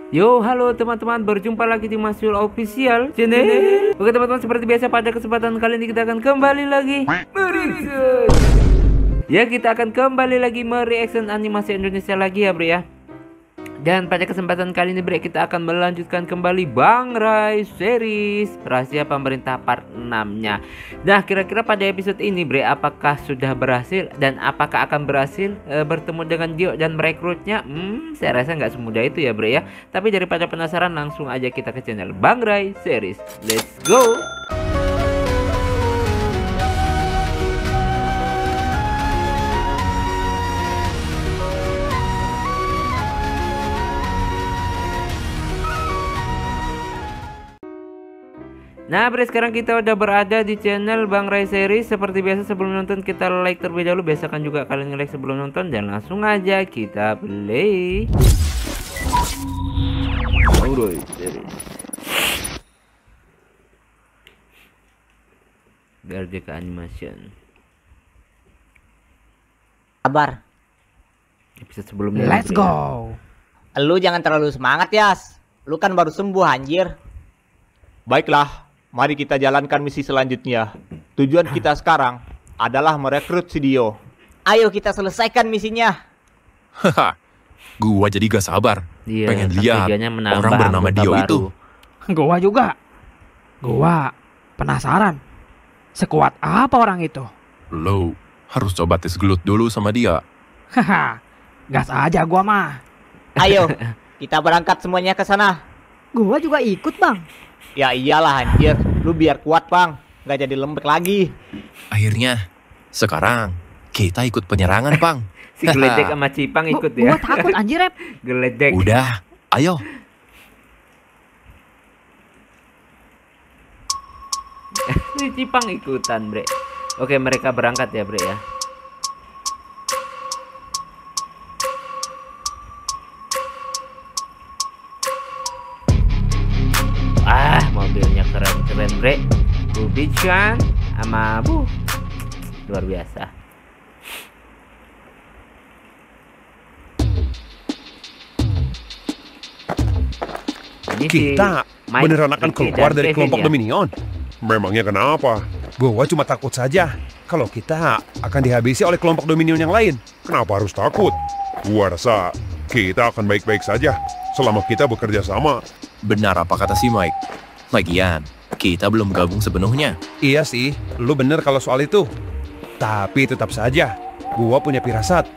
Yo, halo teman-teman, berjumpa lagi di Masyul Official Channel. Oke teman-teman, seperti biasa pada kesempatan kali ini kita akan kembali lagi mereaction. Ya, kita akan kembali lagi mereaction animasi Indonesia lagi ya bro ya. Dan pada kesempatan kali ini bre, kita akan melanjutkan kembali Bang Rai series Rahasia Pemerintah part 6-nya. Nah, kira-kira pada episode ini bre, apakah sudah berhasil dan apakah akan berhasil bertemu dengan Dio dan merekrutnya? Saya rasa nggak semudah itu ya bre ya. Tapi daripada penasaran, langsung aja kita ke channel Bang Rai series. Let's go. Nah bre, sekarang kita udah berada di channel Bang Rai series. Seperti biasa sebelum nonton kita like terlebih dahulu. Biasakan juga kalian nge-like sebelum nonton. Dan langsung aja kita play Bang Rai series. Gardeka Animation. Kabar. Episode sebelumnya. Let's go. Lu jangan terlalu semangat, Yas. Lu kan baru sembuh, anjir. Baiklah, mari kita jalankan misi selanjutnya. Tujuan kita sekarang adalah merekrut si Dio. Ayo kita selesaikan misinya. Haha, gua jadi gak sabar. Iya, Pengen lihat orang bernama Dio baru. itu. Gua juga. Gua penasaran. Sekuat apa orang itu? Lo harus coba tes gelut dulu sama dia. Haha. Gas aja gua mah. Ayo, kita berangkat semuanya ke sana. Gua juga ikut, Bang. Ya iyalah, anjir. Lu biar kuat, Bang. Gak jadi lembek lagi. Akhirnya, sekarang kita ikut penyerangan, Bang. Si Geledek sama Cipang ikut ya. Gua takut anjir, Rep. Geledek. Udah, ayo. Si Cipang ikutan bre. Oke, mereka berangkat ya bre ya. Mobilnya keren-keren bre. Rubichan sama luar biasa. Ini kita beneran akan keluar dari kelompok Dominion. Memangnya kenapa? Gua cuma takut saja kalau kita akan dihabisi oleh kelompok Dominion yang lain. Kenapa harus takut? Gua rasa kita akan baik-baik saja selama kita bekerja sama. Benar apa kata si Mike. Lagian, kita belum gabung sepenuhnya. Iya sih, lu bener kalau soal itu. Tapi tetap saja, gua punya firasat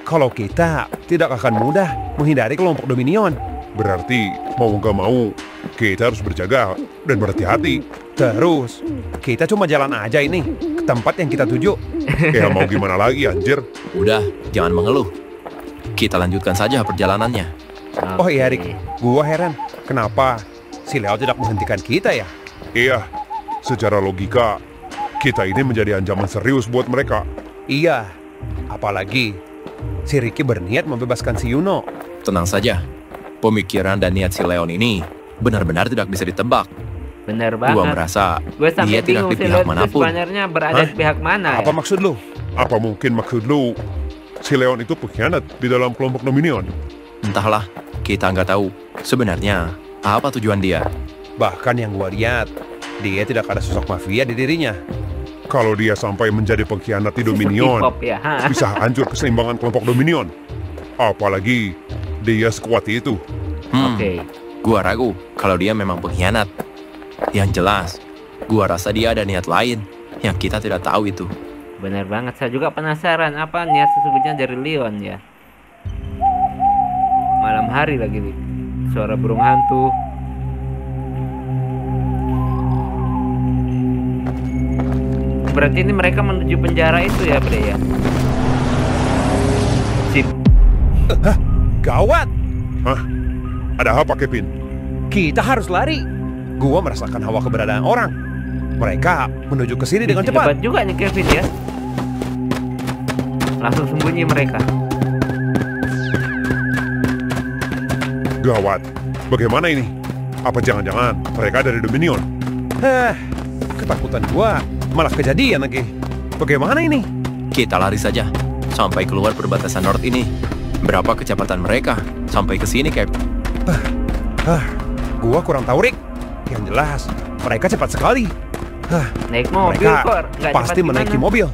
kalau kita tidak akan mudah menghindari kelompok Dominion. Berarti mau gak mau kita harus berjaga dan berhati-hati. Terus, kita cuma jalan aja ini ke tempat yang kita tuju. Ya mau gimana lagi anjir. Udah, jangan mengeluh. Kita lanjutkan saja perjalanannya. Oh iya Rick, gua heran kenapa si Leo tidak menghentikan kita ya? Iya, secara logika kita ini menjadi ancaman serius buat mereka. Iya, apalagi si Ricky berniat membebaskan si Yuno. Tenang saja, pemikiran dan niat si Leon ini benar-benar tidak bisa ditebak. Bener banget. Gua merasa sampai dia tidak bingung di pihak manapun. Sebenarnya berada di pihak mana Apa ya? maksud lu? Apa mungkin maksud lu si Leon itu pengkhianat di dalam kelompok Dominion? Entahlah, kita nggak tahu sebenarnya apa tujuan dia. Bahkan yang gua lihat, dia tidak ada sosok mafia di dirinya. Kalau dia sampai menjadi pengkhianat di Dominion, Hip-hop ya. bisa hancur keseimbangan kelompok Dominion. Apalagi dia sekuat itu. Oke. Gua ragu kalau dia memang pengkhianat. Yang jelas, gua rasa dia ada niat lain yang kita tidak tahu itu. Bener banget, saya juga penasaran apa niat sesungguhnya dari Leon ya. Malam hari lagi nih. Suara burung hantu. Berarti ini mereka menuju penjara itu ya bre ya. Sip. Hah? Gawat! Hah? Ada apa Kevin? Kita harus lari. Gua merasakan hawa keberadaan orang. Mereka menuju ke sini dengan cepat. Hebat juga nih Kevin ya. Langsung sembunyi mereka. Gawat. Bagaimana ini? Apa jangan-jangan mereka dari Dominion? Hah, ketakutan gua malah kejadian lagi. Bagaimana ini? Kita lari saja sampai keluar perbatasan North ini. Berapa kecepatan mereka sampai ke sini, Cap? Gua kurang tahu, Rick. Yang jelas, mereka cepat sekali. Naik mobil Mereka kok, nggak pasti cepat menaiki gimana? mobil.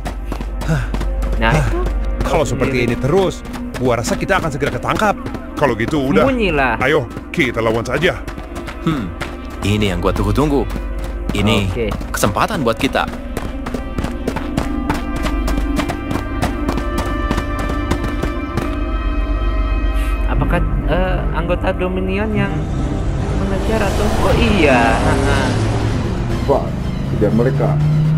Nah itu. Kalau seperti ini terus, gua rasa kita akan segera ketangkap. Kalau gitu udah. Sembunyilah. Ayo, kita lawan saja. Ini yang gua tunggu-tunggu. Ini Oke. kesempatan buat kita. Apakah anggota Dominion yang mengejar atau? Oh iya. Pak, kejar mereka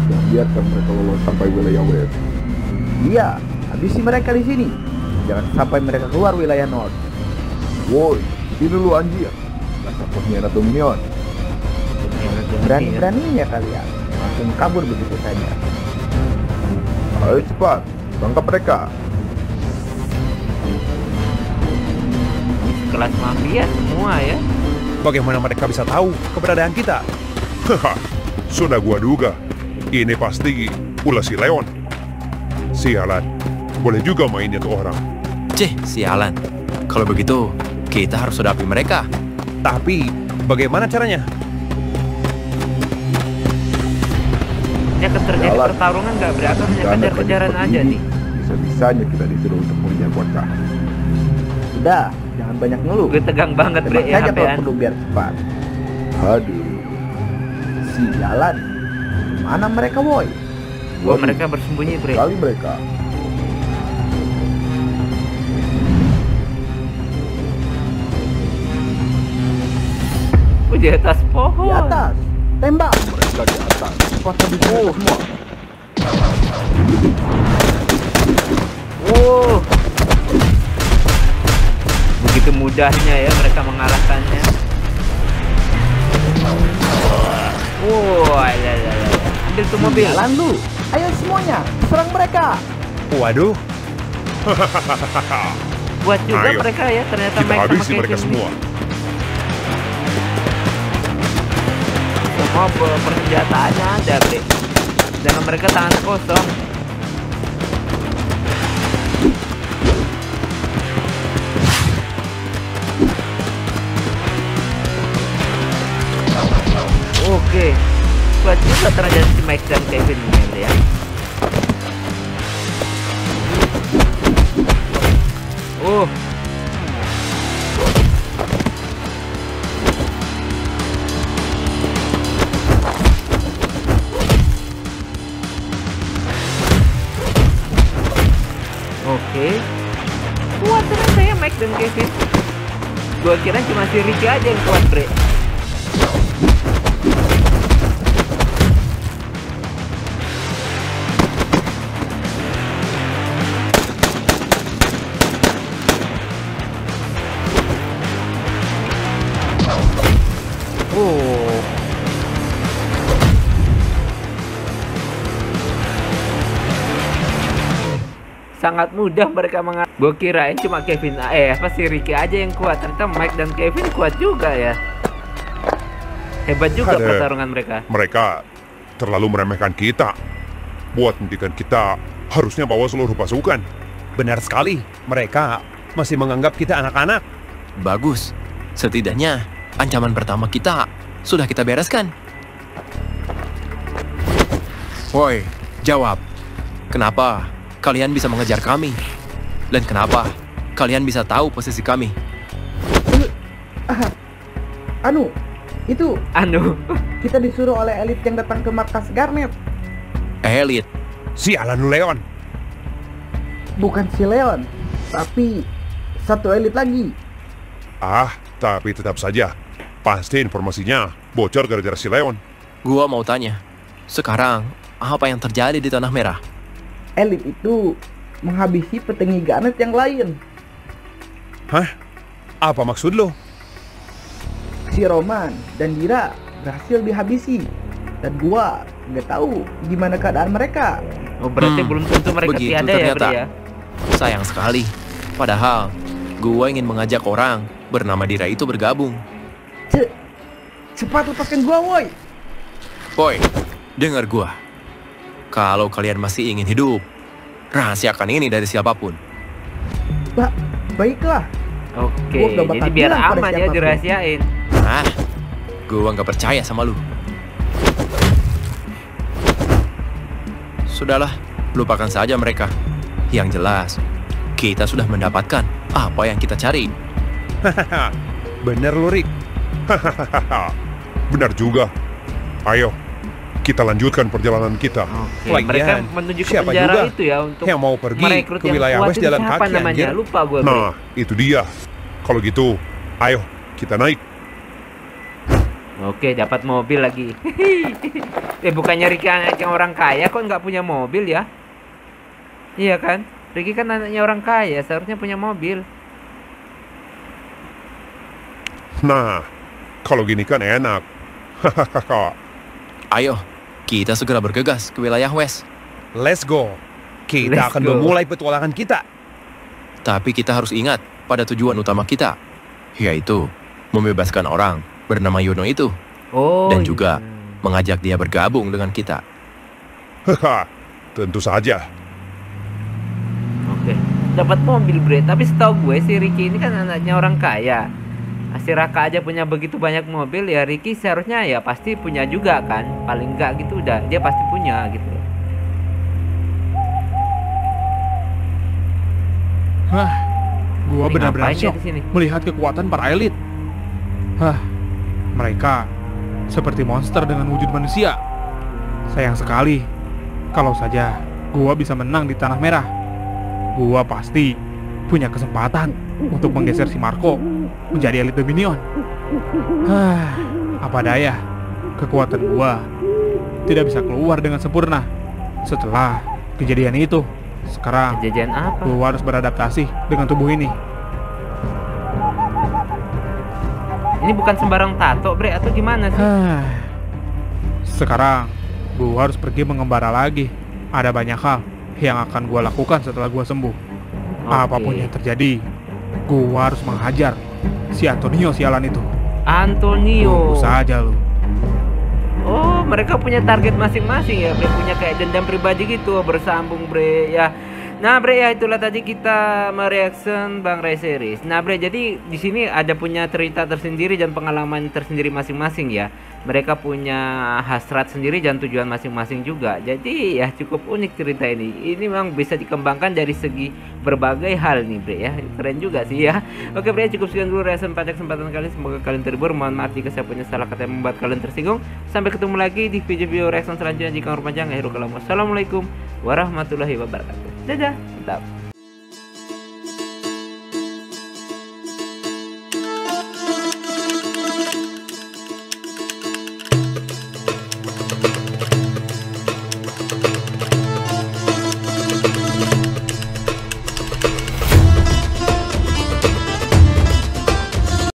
dan biarkan mereka lolos sampai wilayah West. Iya, habisi mereka di sini. Jangan sampai mereka keluar wilayah North. Woi, sini dulu anjir. Dasar pengkhianat Dominion. Berani-beraninya kalian langsung kabur begitu saja. Ayo cepat, tangkap mereka. Kelas mafia semua ya. Bagaimana mereka bisa tahu keberadaan kita? Haha, sudah gua duga. Ini pasti ulah si Leon. Sialan, boleh juga mainnya tuh orang. Sialan. Kalau begitu, kita harus hadapi mereka. Tapi, bagaimana caranya? Ini akan terjadi Jalan. pertarungan nggak berakhir hanya Karena kejar-kejaran seperti aja ini, nih. Bisa-bisanya kita disuruh untuk mengejar bocah. Sudah, jangan banyak ngeluh. Gue tegang banget Bre Tembak ya saja kalau HP-an. perlu biar cepat. Aduh, Sialan. Mana mereka, boy? Wah mereka bersembunyi Bre. kali mereka. Di atas pohon. Di atas. Tembak. Mereka di atas. Pasti bisa semua. Begitu mudahnya ya mereka mengalahkannya. Ambil tuh mobil. Jalan lu. Ayo semuanya, serang mereka. Waduh, Buat juga Ayo, mereka ya ternyata Kita Mike sama habisi Kevin mereka nih. semua. Semua persenjataannya ada Bre. Jangan mereka tangan kosong. Oke, buat juga terjadi si Mike dan Kevin ini ya. Oke, kuat ternyata ya Mike dan Kevin. Gua kira cuma si Ricky aja yang kuat Bre. Sangat mudah mereka Gue kirain cuma Kevin si Ricky aja yang kuat. Ternyata Mike dan Kevin kuat juga ya. Hebat juga Ada. pertarungan mereka. Mereka terlalu meremehkan kita. Buat hentikan kita, harusnya bawa seluruh pasukan. benar sekali. Mereka masih menganggap kita anak-anak. Bagus. Setidaknya ancaman pertama kita sudah kita bereskan. Woi, jawab. Kenapa kalian bisa mengejar kami? Dan kenapa kalian bisa tahu posisi kami? Itu kita disuruh oleh elit yang datang ke markas Garnet. Elit? Sialan lu, Leon. Bukan si Leon, tapi satu elit lagi. Tapi tetap saja, pasti informasinya bocor gara-gara si Leon. Gua mau tanya, sekarang apa yang terjadi di Tanah Merah? Elit itu menghabisi petinggi Garnet yang lain. Hah? Apa maksud lo? Si Roman dan Dira berhasil dihabisi. Dan gua nggak tahu gimana keadaan mereka. Oh, berarti belum tentu mereka begitu tiada ya, ternyata. Bre ya. Sayang sekali. Padahal gua ingin mengajak orang bernama Dira itu bergabung. Cepat lepaskan gua, woi. Boy, dengar gua. Kalau kalian masih ingin hidup, rahasiakan ini dari siapapun. Baiklah. Oke, Gua nggak bakal jadi biar bilang pada aman ya siapapun. dirahasiain. Ah, gua nggak percaya sama lu. Sudahlah, lupakan saja mereka. Yang jelas, kita sudah mendapatkan apa yang kita cari. Bener lu, Rick. Benar juga. Ayo, kita lanjutkan perjalanan kita. Oke, Lagian, mereka menuju ke siapa penjara juga itu ya untuk yang mau pergi merekrut ke yang wilayah kuat West itu jalan siapa kaki, namanya? anjir? Lupa gue. Nah, itu dia. Kalau gitu, ayo kita naik. Oke, dapat mobil lagi. Bukannya Ricky anaknya orang kaya kok nggak punya mobil ya? Iya kan? Ricky kan anaknya orang kaya, seharusnya punya mobil. Nah, kalau gini kan enak. Ayo, kita segera bergegas ke wilayah West. Let's go. Kita Let's akan go. memulai petualangan kita. Tapi kita harus ingat pada tujuan utama kita, yaitu membebaskan orang bernama Yono itu. Oh. Dan juga iya. mengajak dia bergabung dengan kita. Haha, tentu saja. Oke, dapat mobil bre. Tapi setahu gue si Ricky ini kan anaknya orang kaya. Si Raka aja punya begitu banyak mobil ya, Ricky seharusnya ya pasti punya juga kan. Paling enggak gitu udah dia pasti punya gitu. Hah, gua Ini benar-benar ngapain dia syok di sini? melihat kekuatan para elit. Hah, mereka seperti monster dengan wujud manusia. Sayang sekali, kalau saja gua bisa menang di Tanah Merah, gua pasti punya kesempatan untuk menggeser si Marco menjadi elit Dominion. Hah, apa daya, kekuatan gua tidak bisa keluar dengan sempurna setelah kejadian itu. Sekarang Kejadian apa? gua harus beradaptasi dengan tubuh ini. Ini bukan sembarang tato bre atau gimana sih? Hah. Sekarang gua harus pergi mengembara lagi. Ada banyak hal yang akan gua lakukan setelah gua sembuh. Apapun yang terjadi, gua harus menghajar si Antonio sialan itu. Antonio. Tunggu saja lu. Oh, mereka punya target masing-masing ya, bre. Punya kayak dendam pribadi gitu, bersambung, bre. Ya. Nah, bre, ya itulah tadi kita mereaction Bang Ray series. Nah, bre, jadi di sini ada punya cerita tersendiri dan pengalaman tersendiri masing-masing ya. Mereka punya hasrat sendiri dan tujuan masing-masing juga. Jadi ya cukup unik cerita ini. Ini memang bisa dikembangkan dari segi berbagai hal nih, bre ya. Keren juga sih ya. Oke, bre, cukup sekian dulu reaction pada kesempatan kali. Semoga kalian terhibur. Mohon maaf jika saya punya salah kata yang membuat kalian tersinggung. Sampai ketemu lagi di video reaction selanjutnya. Jika orang panjang, akhirul kalam. Wassalamualaikum warahmatullahi wabarakatuh. Dadah. Mantap.